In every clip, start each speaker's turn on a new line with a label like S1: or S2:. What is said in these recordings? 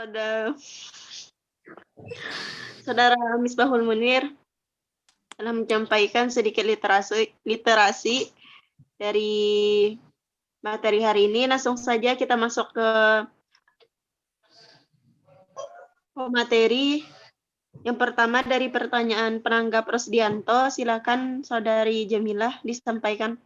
S1: kepada Saudara Misbahul Munir telah menyampaikan sedikit literasi dari materi hari ini. Langsung saja kita masuk ke materi. Yang pertama dari pertanyaan penanggap Rosdianto, silakan Saudari Jamilah disampaikan.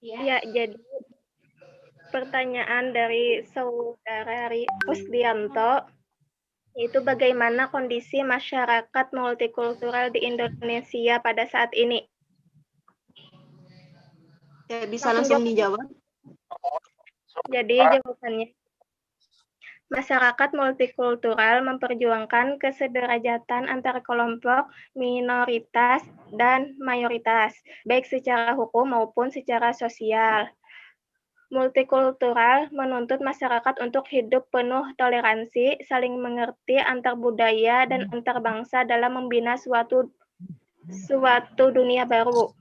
S2: Ya, jadi pertanyaan dari Saudara Rosdianto yaitu bagaimana kondisi masyarakat multikultural di Indonesia pada saat ini?
S1: Ya, bisa langsung dijawab.
S2: Jadi jawabannya, masyarakat multikultural memperjuangkan kesederajatan antar kelompok minoritas dan mayoritas, baik secara hukum maupun secara sosial. Multikultural menuntut masyarakat untuk hidup penuh toleransi, saling mengerti antar budaya dan antar bangsa dalam membina suatu dunia baru.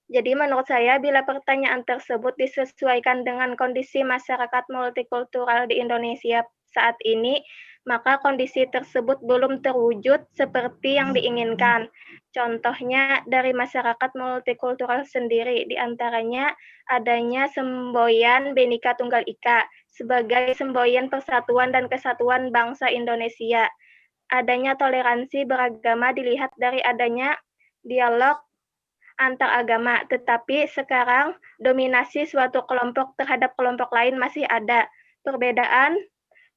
S2: Jadi menurut saya, bila pertanyaan tersebut disesuaikan dengan kondisi masyarakat multikultural di Indonesia saat ini, maka kondisi tersebut belum terwujud seperti yang diinginkan. Contohnya dari masyarakat multikultural sendiri, diantaranya adanya semboyan Bhinneka Tunggal Ika sebagai semboyan persatuan dan kesatuan bangsa Indonesia. Adanya toleransi beragama dilihat dari adanya dialog antar agama, tetapi sekarang dominasi suatu kelompok terhadap kelompok lain masih ada. Perbedaan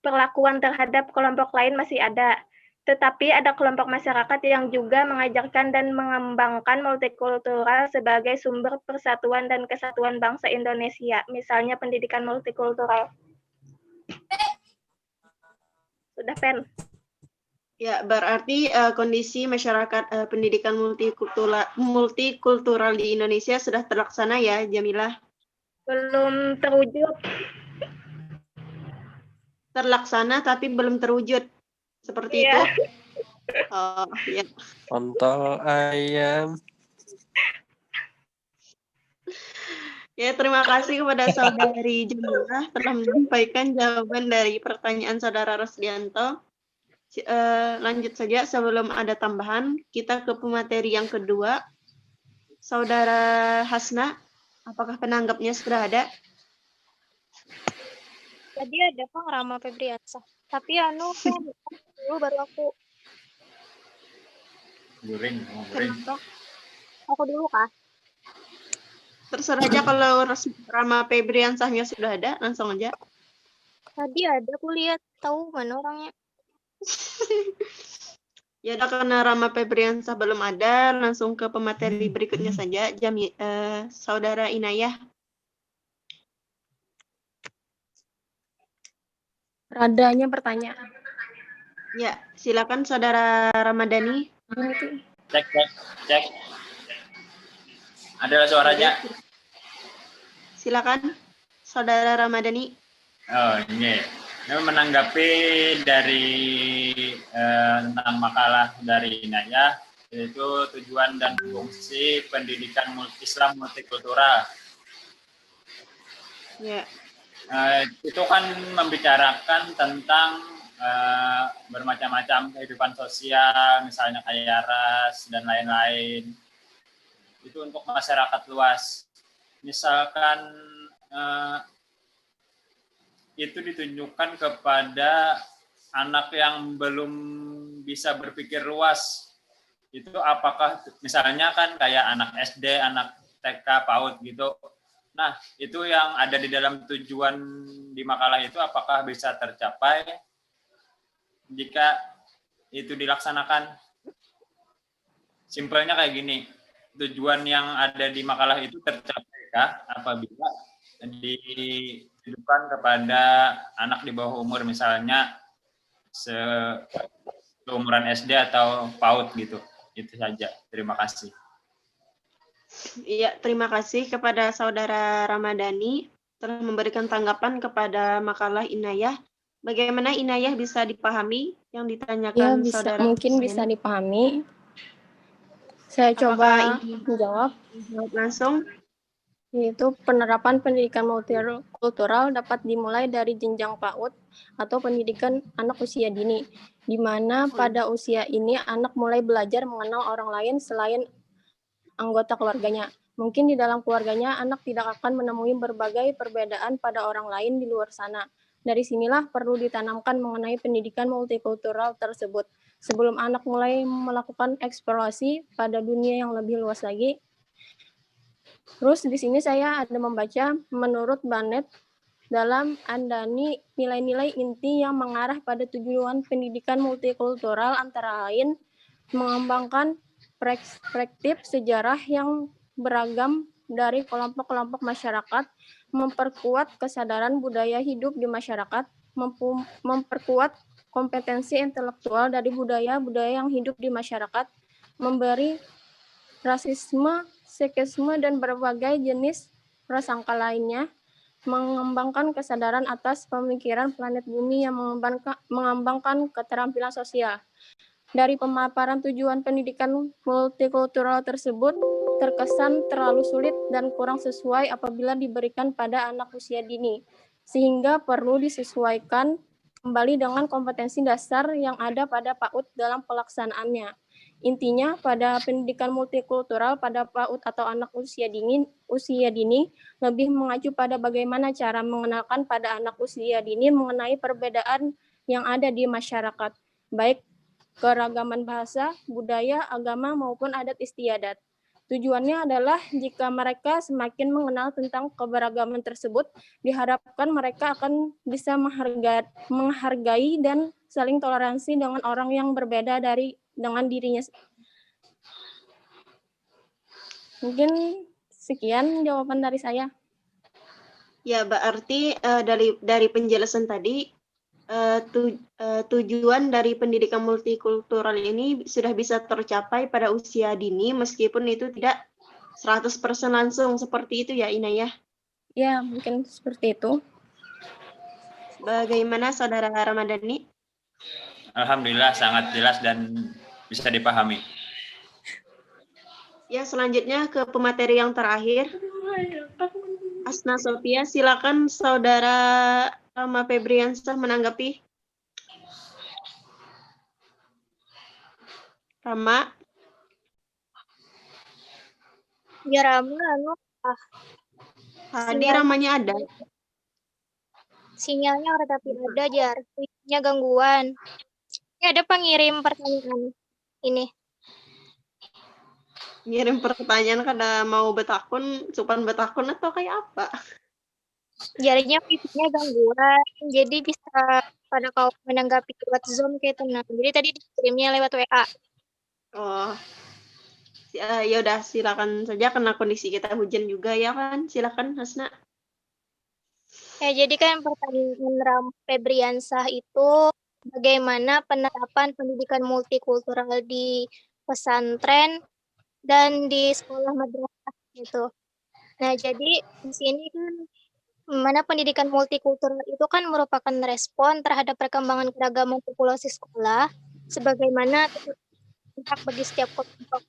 S2: perlakuan terhadap kelompok lain masih ada. Tetapi ada kelompok masyarakat yang juga mengajarkan dan mengembangkan multikultural sebagai sumber persatuan dan kesatuan bangsa Indonesia, misalnya pendidikan multikultural. Sudah, Pen?
S1: Ya, berarti kondisi masyarakat pendidikan multikultural di Indonesia sudah terlaksana ya, Jamilah?
S2: Belum terwujud.
S1: Terlaksana tapi belum terwujud. Seperti itu? Oh, ya.
S3: Kontol ayam.
S1: Ya, terima kasih kepada Saudari Jamilah telah menyampaikan jawaban dari pertanyaan Saudara Rosdianto. Lanjut saja, sebelum ada tambahan, kita ke pemateri yang kedua. Saudara Hasna, apakah penanggapnya sudah ada?
S4: Tadi ada Kang Rama Febriansah, tapi dulu baru aku.
S1: Kenapa?
S4: Aku dulu Kak.
S1: Terserah aja kalau Rama Febriansahnya sudah ada, langsung aja.
S4: Tadi ada, aku lihat, tahu mana orangnya.
S1: Ya, karena Rama Febriansah belum ada, langsung ke pemateri berikutnya saja. Saudara Inayah.
S5: Radanya pertanyaan.
S1: Ya, silakan Saudara Ramadhani.
S6: Cek. Ada suaranya.
S1: Silakan Saudara Ramadhani.
S6: Oh, ini. Menanggapi dari tentang makalah dari Inayah, yaitu tujuan dan fungsi pendidikan Islam multikultural.
S1: Ya.
S6: Itu kan membicarakan tentang bermacam-macam kehidupan sosial, misalnya kayak ras dan lain-lain. Itu untuk masyarakat luas. Misalkan itu ditunjukkan kepada anak yang belum bisa berpikir luas. Itu apakah misalnya kan kayak anak SD, anak TK, PAUD gitu. Nah, itu yang ada di dalam tujuan di makalah itu apakah bisa tercapai jika itu dilaksanakan? Simpelnya kayak gini, tujuan yang ada di makalah itu tercapaikah apabila dihidupkan kepada anak di bawah umur, misalnya seumuran SD atau PAUD gitu. Itu saja. Terima kasih.
S1: Iya, terima kasih kepada Saudara Ramadhani telah memberikan tanggapan kepada makalah Inayah. Bagaimana Inayah bisa dipahami yang ditanyakan Saudara?
S5: Mungkin bisa dipahami. Saya coba menjawab
S1: langsung.
S5: yaitu penerapan pendidikan multikultural dapat dimulai dari jenjang PAUD atau pendidikan anak usia dini, di mana pada usia ini anak mulai belajar mengenal orang lain selain anggota keluarganya. Mungkin di dalam keluarganya anak tidak akan menemui berbagai perbedaan pada orang lain di luar sana. Dari sinilah perlu ditanamkan mengenai pendidikan multikultural tersebut. Sebelum anak mulai melakukan eksplorasi pada dunia yang lebih luas lagi. Terus di sini saya ada membaca menurut Barnett dalam Andani nilai-nilai inti yang mengarah pada tujuan pendidikan multikultural antara lain mengembangkan perspektif sejarah yang beragam dari kelompok-kelompok masyarakat, memperkuat kesadaran budaya hidup di masyarakat, memperkuat kompetensi intelektual dari budaya-budaya yang hidup di masyarakat, memberi rasisme, sekisme, dan berbagai jenis prasangka lainnya, mengembangkan kesadaran atas pemikiran planet bumi yang mengembangkan keterampilan sosial. Dari pemaparan tujuan pendidikan multikultural tersebut, terkesan terlalu sulit dan kurang sesuai apabila diberikan pada anak usia dini, sehingga perlu disesuaikan kembali dengan kompetensi dasar yang ada pada PAUD dalam pelaksanaannya. Intinya, pada pendidikan multikultural pada PAUD atau anak usia dini lebih mengacu pada bagaimana cara mengenalkan pada anak usia dini mengenai perbedaan yang ada di masyarakat, baik keragaman bahasa, budaya, agama, maupun adat istiadat. Tujuannya adalah jika mereka semakin mengenal tentang keberagaman tersebut, diharapkan mereka akan bisa menghargai dan saling toleransi dengan orang yang berbeda dengan dirinya. Mungkin sekian jawaban dari saya.
S1: Ya, berarti dari penjelasan tadi, tujuan dari pendidikan multikultural ini sudah bisa tercapai pada usia dini meskipun itu tidak 100% langsung seperti itu ya, Ina ya?
S5: Ya, mungkin seperti itu.
S1: Bagaimana Saudara Ramadhani?
S6: Alhamdulillah sangat jelas dan bisa dipahami.
S1: Ya, selanjutnya ke pemateri yang terakhir. Asna Sophia, silakan Saudara Rama Febriansah menanggapi. Rama?
S4: Ya Rama,
S1: Tadi Ramanya ada.
S4: sinyalnya ada tapi ada jar. Sinyalnya gangguan. Ini ada pengirim pertanyaan ini.
S1: Ngirim pertanyaan kada mau betakun, supan betakun atau kayak apa?
S4: Jarinya wifi-nya gangguan. Jadi bisa pada kau menanggapi lewat Zoom kayak tenang. Jadi tadi dikirimnya lewat WA.
S1: Oh. Ya udah silakan saja karena kondisi kita hujan juga ya kan. Silakan Hasna.
S4: Ya, jadi kan pertanyaan Ram Febriansah itu bagaimana penerapan pendidikan multikultural di pesantren dan di sekolah madrasah gitu. Nah, jadi di sini kan mana pendidikan multikultural itu kan merupakan respon terhadap perkembangan keragaman populasi sekolah sebagaimana hak bagi setiap kelompok.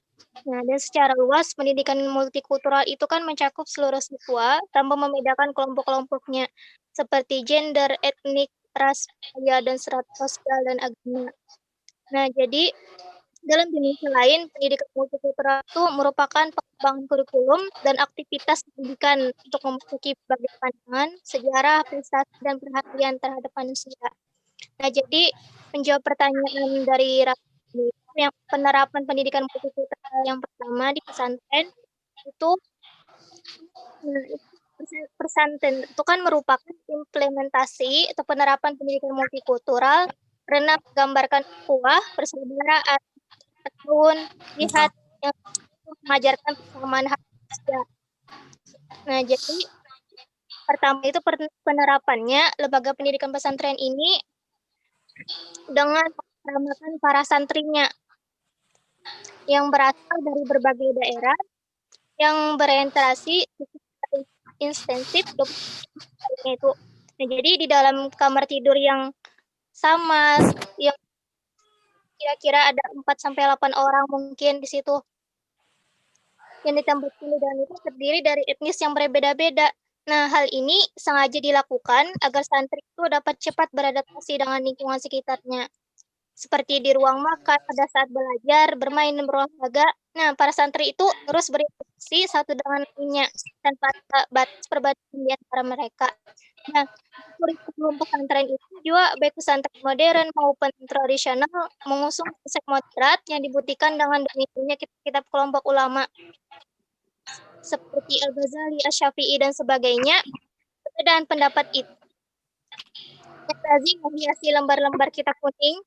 S4: Nah, dan secara luas pendidikan multikultural itu kan mencakup seluruh siswa tanpa membedakan kelompok-kelompoknya seperti gender, etnik, ras, budaya, dan strata sosial dan agama. Nah, jadi dalam dimensi lain, pendidikan multikultural itu merupakan pengembangan kurikulum dan aktivitas pendidikan untuk memasuki berbagai pandangan, sejarah, prestasi, dan perhatian terhadap manusia. Nah, jadi menjawab pertanyaan dari yang penerapan pendidikan multikultural yang pertama di pesantren itu pesantren itu kan merupakan implementasi atau penerapan pendidikan multikultural karena menggambarkan ukhuwah, persaudaraan, tahun jihad yang mengajarkan persamaan hak manusia. Nah, jadi pertama itu penerapannya lembaga pendidikan pesantren ini dengan menambahkan para santrinya yang berasal dari berbagai daerah yang berinteraksi intensif itu. Nah, jadi di dalam kamar tidur yang sama, yang kira-kira ada 4-8 orang mungkin di situ. yang ditempatkan di dalam itu terdiri dari etnis yang berbeda-beda. Nah, hal ini sengaja dilakukan agar santri itu dapat cepat beradaptasi dengan lingkungan sekitarnya. Seperti di ruang makan, pada saat belajar, bermain, dan berolahraga. Nah, para santri itu terus berinteraksi satu dengan lainnya, tanpa ada batas perbedaan di antara mereka. Nah, kurikulum pesantren itu juga baik pesantren modern maupun tradisional mengusung konsep moderat yang dibuktikan dengan dominannya kitab-kitab kelompok ulama seperti Al-Ghazali, Asy-Syafi'i, dan sebagainya. Perbedaan pendapat itu lazim menghiasi lembar-lembar kitab kuning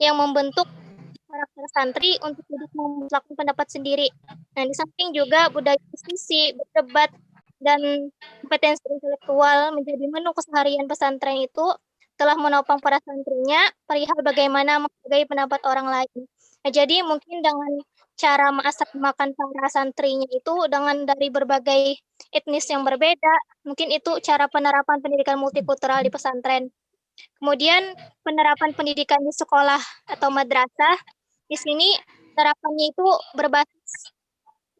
S4: yang membentuk karakter santri untuk hidup memutlakkan pendapat sendiri. Nah, di samping juga budaya diskusi, berdebat, dan kompetensi intelektual menjadi menu keseharian pesantren itu telah menopang para santrinya perihal bagaimana menghargai pendapat orang lain. Nah, jadi mungkin dengan cara masak makan para santrinya itu dengan dari berbagai etnis yang berbeda, mungkin itu cara penerapan pendidikan multikultural di pesantren. Kemudian penerapan pendidikan di sekolah atau madrasah, di sini penerapannya itu berbasis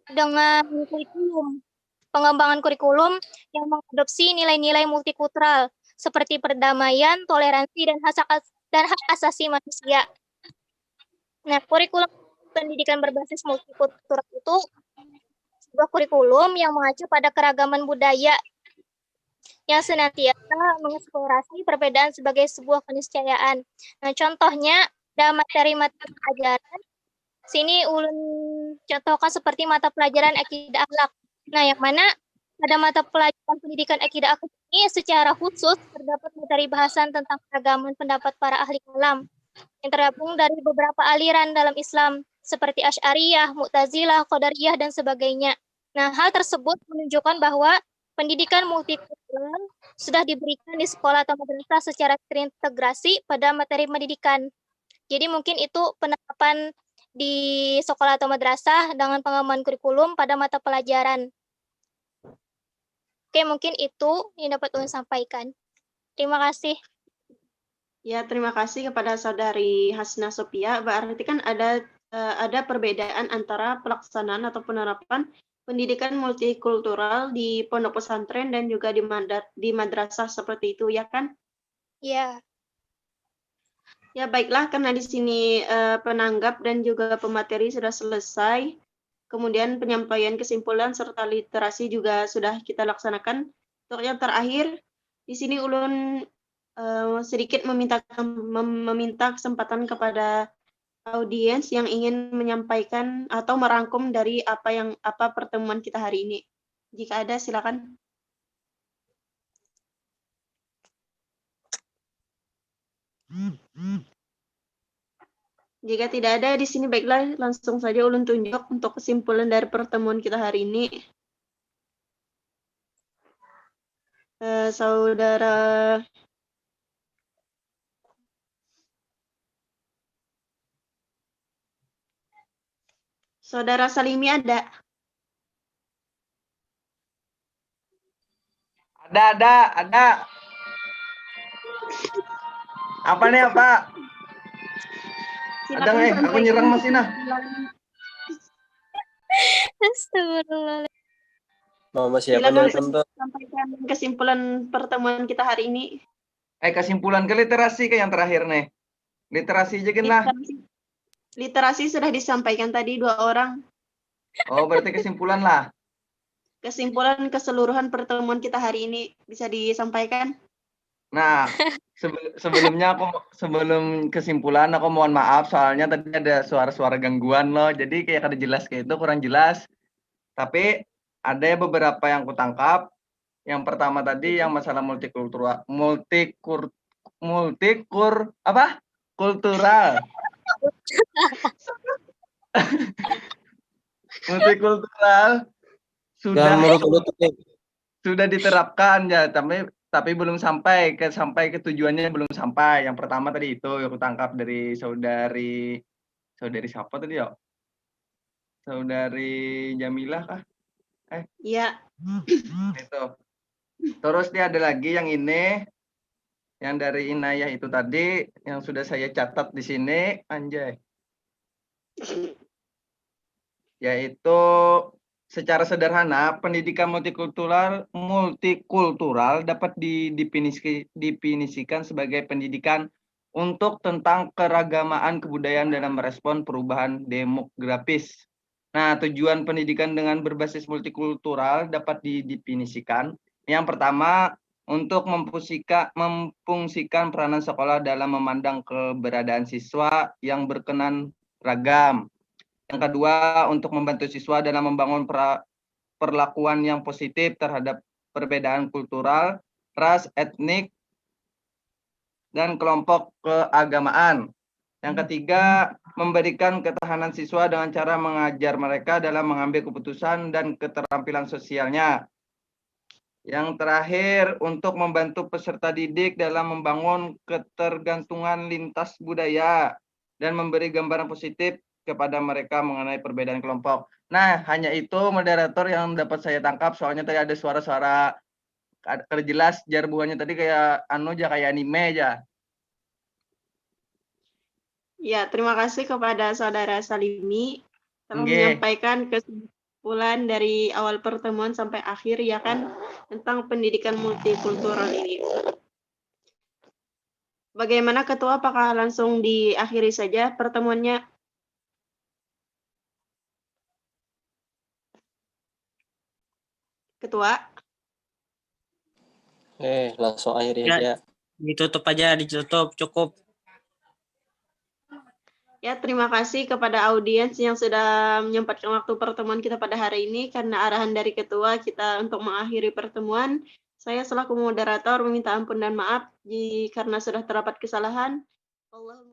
S4: dengan kurikulum, pengembangan kurikulum yang mengadopsi nilai-nilai multikultural seperti perdamaian, toleransi, dan hak asasi manusia. Nah, kurikulum pendidikan berbasis multikultural itu sebuah kurikulum yang mengacu pada keragaman budaya yang senantiasa mengeksplorasi perbedaan sebagai sebuah keniscayaan. Nah, contohnya dalam materi-materi pelajaran, sini ulun contohkan seperti mata pelajaran akidah akhlak. Nah, yang mana pada mata pelajaran pendidikan akidah akhlak ini secara khusus terdapat materi bahasan tentang keragaman pendapat para ahli kalam yang tergabung dari beberapa aliran dalam Islam seperti Asy'ariyah, Mu'tazilah, Qadariyah, dan sebagainya. Nah, hal tersebut menunjukkan bahwa pendidikan multikultural sudah diberikan di sekolah atau madrasah secara terintegrasi pada materi pendidikan. Jadi mungkin itu penerapan di sekolah atau madrasah dengan pengembangan kurikulum pada mata pelajaran. Oke, mungkin itu yang dapat Ulun sampaikan. Terima kasih.
S1: Ya, terima kasih kepada Saudari Hasna Sophia. Berarti kan ada perbedaan antara pelaksanaan atau penerapan pendidikan multikultural di pondok pesantren dan juga di madrasah seperti itu, ya kan?
S4: Ya.
S1: Ya, baiklah, karena di sini penanggap dan juga pemateri sudah selesai. Kemudian penyampaian kesimpulan serta literasi juga sudah kita laksanakan. Untuk yang terakhir, di sini ulun sedikit meminta kesempatan kepada audiens yang ingin menyampaikan atau merangkum dari apa pertemuan kita hari ini. Jika ada, silakan. Jika tidak ada di sini, baiklah langsung saja ulun tunjuk untuk kesimpulan dari pertemuan kita hari ini. Saudara Salimi ada?
S7: Ada. Apa nih, apa? Ada nggak? Aku nyerang Mas Ina.
S4: Astagfirullah.
S3: Mama siapa
S1: Silakan
S3: nih tonton?
S1: sampaikan kesimpulan pertemuan kita hari ini.
S7: Kesimpulan ke literasi ke yang terakhir nih. Literasi aja kan lah.
S1: Literasi sudah disampaikan tadi 2 orang.
S7: Oh, berarti kesimpulan lah.
S1: Kesimpulan keseluruhan pertemuan kita hari ini bisa disampaikan.
S7: Nah, sebelumnya sebelum kesimpulan aku mohon maaf soalnya tadi ada suara-suara gangguan loh. Jadi kayak kada jelas kayak itu kurang jelas. Tapi ada beberapa yang kutangkap. Yang pertama tadi yang masalah multikultural. Multikultural sudah diterapkan ya, tapi belum sampai ke tujuannya, belum sampai. Yang pertama tadi itu aku tangkap dari saudari siapa tadi ya? Saudari Jamilah kah?
S1: Iya.
S7: Itu. Terus dia ada lagi yang ini, yang dari Inayah itu tadi, yang sudah saya catat di sini, anjay. Yaitu secara sederhana, pendidikan multikultural dapat didefinisikan sebagai pendidikan untuk tentang keragamaan kebudayaan dalam merespon perubahan demografis. Nah, tujuan pendidikan dengan berbasis multikultural dapat didefinisikan. Yang pertama, untuk memfungsikan peranan sekolah dalam memandang keberadaan siswa yang berkenan ragam. Yang kedua, untuk membantu siswa dalam membangun perlakuan yang positif terhadap perbedaan kultural, ras, etnik, dan kelompok keagamaan. Yang ketiga, memberikan ketahanan siswa dengan cara mengajar mereka dalam mengambil keputusan dan keterampilan sosialnya. Yang terakhir, untuk membantu peserta didik dalam membangun ketergantungan lintas budaya dan memberi gambaran positif kepada mereka mengenai perbedaan kelompok. Nah, hanya itu moderator yang dapat saya tangkap, soalnya tadi ada suara-suara kada jelas, jar buahnya tadi kayak kayak anime aja.
S1: Ya, terima kasih kepada Saudara Salimi telah
S7: Nggih.
S1: menyampaikan kesimpulan dari awal pertemuan sampai akhir ya kan tentang pendidikan multikultural ini. Bagaimana Ketua, apakah langsung diakhiri saja pertemuannya? Ketua?
S3: Langsung akhiri
S8: Ya.
S3: aja.
S8: Ditutup aja, ditutup, cukup.
S1: Ya, terima kasih kepada audiens yang sudah menyempatkan waktu pertemuan kita pada hari ini. Karena arahan dari Ketua kita untuk mengakhiri pertemuan, saya selaku moderator meminta ampun dan maaf karena sudah terdapat kesalahan. Allahumma